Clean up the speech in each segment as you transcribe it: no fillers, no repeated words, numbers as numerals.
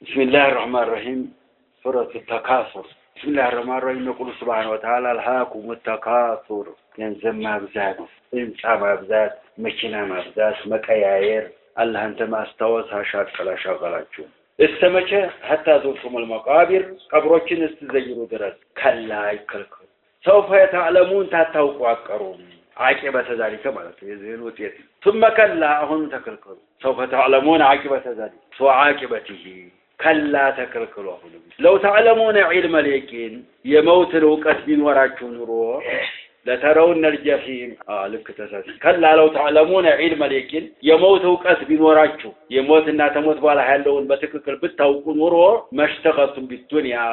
بسم الله الرحمن الرحيم سورة التكاثر بسم الله الرحمن الرحيم يقول سبحانه وتعالى ألهاكم التكاثر ينزم مبزات إنسا مبزات مكينة مبزات مكايير الله أنت ما استوى شاكلا شغلاتشو استمشى حتى زرتم المقابر قبروችን استزيروا درس كلا يكلكل سوف يتعلمون تتوقوا أكرون عاقبة ذلك ማለት የዚህን ውጤት ثم كلا አሁን ተከልከሉ سوف تعلمون عاقبة ذلك سوء عاقبته كلا تكلكلوا አሁን لو تعلمون علم اليقين የሞት ዕውቀት ቢኖራችሁ ኑሮ ለተረውን الجحيم ልክ ተሳስ كلا لو تعلمون علم اليقين የሞት ዕውቀት ቢኖራችሁ የሞትና ተሞት በኋላ ያለውን በትክክል ብታውቁ ኑሮ መሽተቀቱም بالدنيا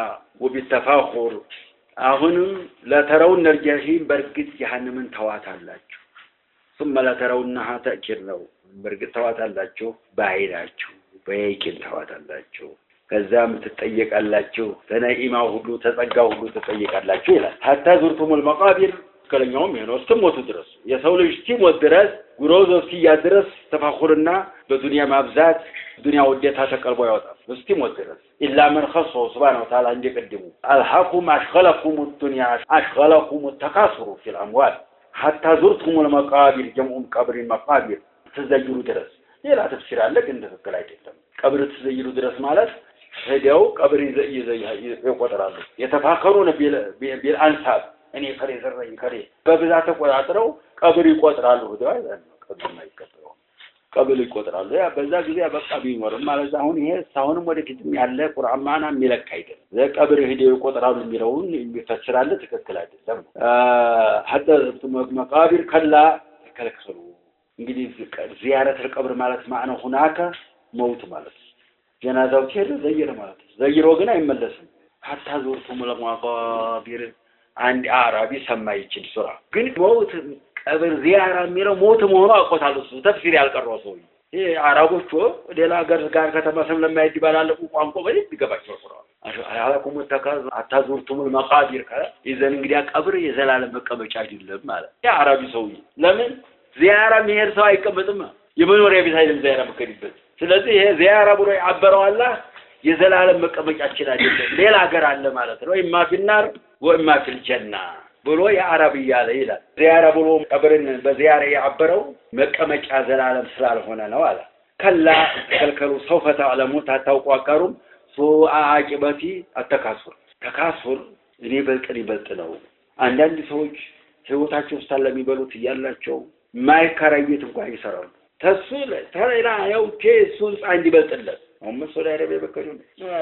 وبالتفاخر አሁንም ለተረውን الجحيم በርግጥ ጀሃነምን ተዋታላችሁ ثم لترونها تأكيد ነው በርግጥ ተዋታላችሁ ባይላችሁ በየቂን ተዋታላችሁ ከዛም ትጠየቃላችሁ ተነኢማው ሁሉ ተጸጋው ሁሉ ትጠየቃላችሁ ይላል حتى زرتم المقابر ከለኛውም ይሄ ነው እስከሞቱ ድረስ የሰው ልጅ ሲሞት ድረስ ጉሮዞ ሲያድረስ ተፋኹርና በዱንያ ማብዛት ዱንያ ወዴታ ተቀልቦ ያወጣል እስከሞት ድረስ إلا من خصه سبحانه وتعالى እንደቀደሙ ألهاكم أشغلكم الدنيا أشغلكم التكاثر في الأموال حتى زرتم المقابر جمع قبر المقابر تزيروا درس ሌላ ተፍሲር አለ ግን ተከክል አይደለም ቀብር ተዘይሩ ድረስ ማለት ሄደው ቀብር ይቆጥራሉ የተፋከሩን ቢልአንሳብ እኔ ከሬ ዘረኝ ከሬ በብዛት ተቆጣጥረው ቀብር ይቆጥራሉ ወዳይ ቀብር ማይቀጥረው ቀብር ይቆጥራሉ ያ በዛ ጊዜ በቃ ቢኖርም ማለት አሁን ይሄ ሳሁንም ወደፊትም ያለ ቁርአን ማና የሚለካ አይደለም ለቀብር ሄደው ይቆጥራሉ የሚለውን የሚፈስራል ተከክል አይደለም حتى መቃብር ከላ ተከለከሉ እንግዲህ ዚያረት القبر ማለት ማዕናው ሁናከ ሞት ማለት ጀናዛው ከሄደ ዘይረ ማለት ዘይሮ ግን አይመለስም حتى زرتم المقابر አንድ አራቢ ሰማይ ይችል ሱራ ግን ሞት ቀብር ዚያራ የሚለው ሞት መሆኑ አቆታሉ ተፍሲር ያልቀረው ሰው ይሄ አራቦቹ ሌላ ሀገር ጋር ከተማሰም ለማይድ ባላለቁ ቋንቋ በደንብ ይገባቸው ቁርአን አላኩም ተካዝ حتى زرتم المقابر ይዘን እንግዲህ ቀብር የዘላለም መቀመጫ አይደለም ማለት ያ አራቢ ሰው ለምን ዚያራ መሄድ ሰው አይቀበጥም የመኖሪያ ቤት አይደለም ዚያራ መከዲበት ስለዚህ ይሄ ዚያራ ብሎ ያበረው አላህ የዘላለም መቀመጫችን አይደለም ሌላ ሀገር አለ ማለት ነው ኢማ ፊናር ወኢማ ፊል ጀና ብሎ የአረብያ ላይ ይላል ዚያራ ብሎ ቀብርን በዚያራ ያበረው መቀመጫ ዘላለም ስላልሆነ ነው አለ ከላ ከልከሉ سوف تعلمون ታውቋቀሩም አቂበቲ አተካሱር ተካሱር እኔ በልቀን ይበልጥ ነው አንዳንድ ሰዎች ህይወታቸው ስለሚበሉት ያላቸው ማይከራዩት እንኳን ይሰራሉ ተሱለ ተራራ ያው ኬሱን አንድ ይበልጥለት አመሰለ ያረበ በከሉ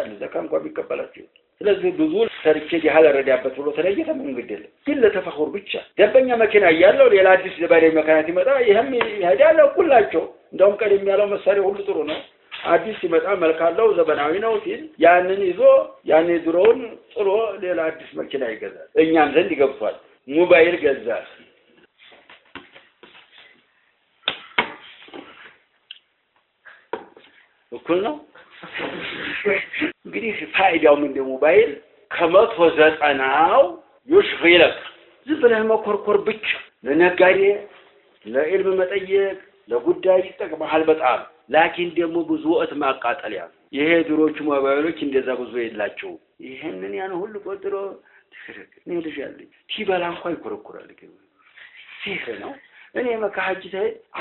ለዘካም እንኳን ቢቀበላቸው ስለዚህ ብዙ ሰርቼ ያህል ረዳበት ብሎ ተለየተ መንገድ ግን ለተፈخور ብቻ ደበኛ መኪና ያለው ሌላ አዲስ ዘባሪ መካናት ይመጣ ይሄም ይሄዳል ሁላቸው እንደውም ቀደም ያለው መሳሪያ ሁሉ ጥሩ ነው አዲስ ይመጣ መልካለው ዘበናዊ ነው ሲል ያንን ይዞ ያንን ድሮውን ጥሩ ሌላ አዲስ መኪና ይገዛል እኛም ዘንድ ይገብቷል ሞባይል ገዛ እኩል ነው እንግዲህ ፋይዳው ምንድነው ሞባይል ከመቶ ዘጠናው ይሽግለክ ዝብለህ መኮርኮር ብቻ ለነጋዴ ለኢልም መጠየቅ ለጉዳይ ይጠቅማል በጣም ላኪን ደግሞ ብዙ ወጥ ማቃጠልያ ይሄ ድሮቹ ሞባይሎች እንደዛ ብዙ የላቸው ይሄንን ያን ሁሉ ቆጥሮ ነው ልጅ ሲበላ እንኳን ይኮረኮራል ግን ሲሄድ ነው እኔ መካሐጅ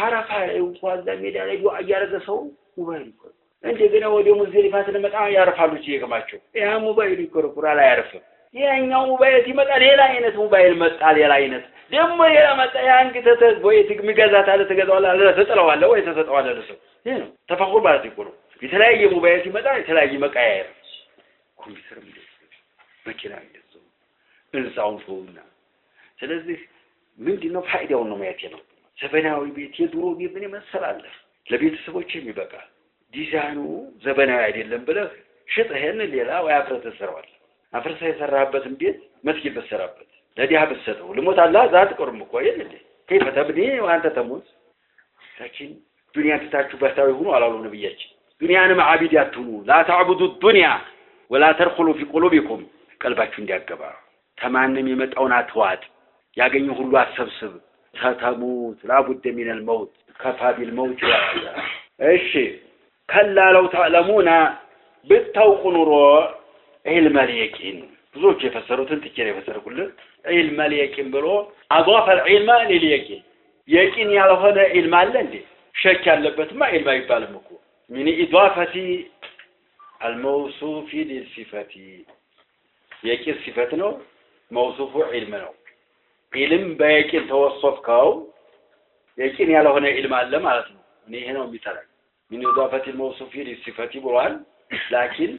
አራፋ እንኳን ለሜዳ ላይ ዱዓ ያረገ ሰው ሞባይል ይኮረኮራል እንደገና ወደ ሙዝሊፋት ለመጣ ያርፋሉ ሲየከማቸው ያ ሞባይል ይኮረኮራል አያርፍም ያኛው ሞባይል ይመጣ ሌላ አይነት ሞባይል መጣ ሌላ አይነት ደግሞ ሌላ መጣ ያን ግተተ ወይ ትግሚገዛት አለ ተገዛዋል አለ ተጠለዋል ወይ ተሰጠዋል ለሰው ይሄ ነው ተፈخور ማለት ይቆሩ የተለያየ ሞባይል ይመጣ የተለያየ መቃየር ኮምፒውተር መኪና እንደዚህ እንሳውን ሆና ስለዚህ ምንድነው ፋይዳው ነው ማለት ነው ዘበናዊ ቤት የድሮ ቤት ምን ይመስላል ለቤተሰቦች የሚበቃ ዲዛይኑ ዘበናዊ አይደለም ብለህ ሽጥህን ሌላ ወይ አፍረተ ተሰራዋል አፍረተ የሰራበትን ቤት መስጊድ በሰራበት ለዲያ በሰጠው ለሞት አላህ ዛት ቆርም እኮ አይደል كيف تبني وانت تموت لكن ዱንያ ተታችሁ በታው ሆኖ አላሉ ነብያችን ዱንያን ማዓቢድ ያትኑ لا تعبدوا الدنيا ولا تدخلوا في قلوبكم ቀልባችሁ እንዲያገባ ተማንም የመጣውን አትዋጥ ያገኙ ሁሉ አሰብስብ ተተሙት لابد من الموت كفى بالموت እሺ كلا لو تعلمون ብታውቁ ኑሮ علم اليقين ብዙዎች የፈሰሩትን ትኬር የፈሰሩልን علم اليقين ብሎ اضاف العلم لليقين يقين ያልሆነ علم አለ እንዴ ሸክ ያለበትማ علم አይባልም እኮ من اضافه الموصوف للصفه يقين صفه ነው موصوف علم ነው علم በيقين ተወصفከው يقين ያልሆነ علم አለ ማለት ነው እኔ ይሄ ነው የሚጠራኝ من اضافه الموصوف للصفه ብሏል لكن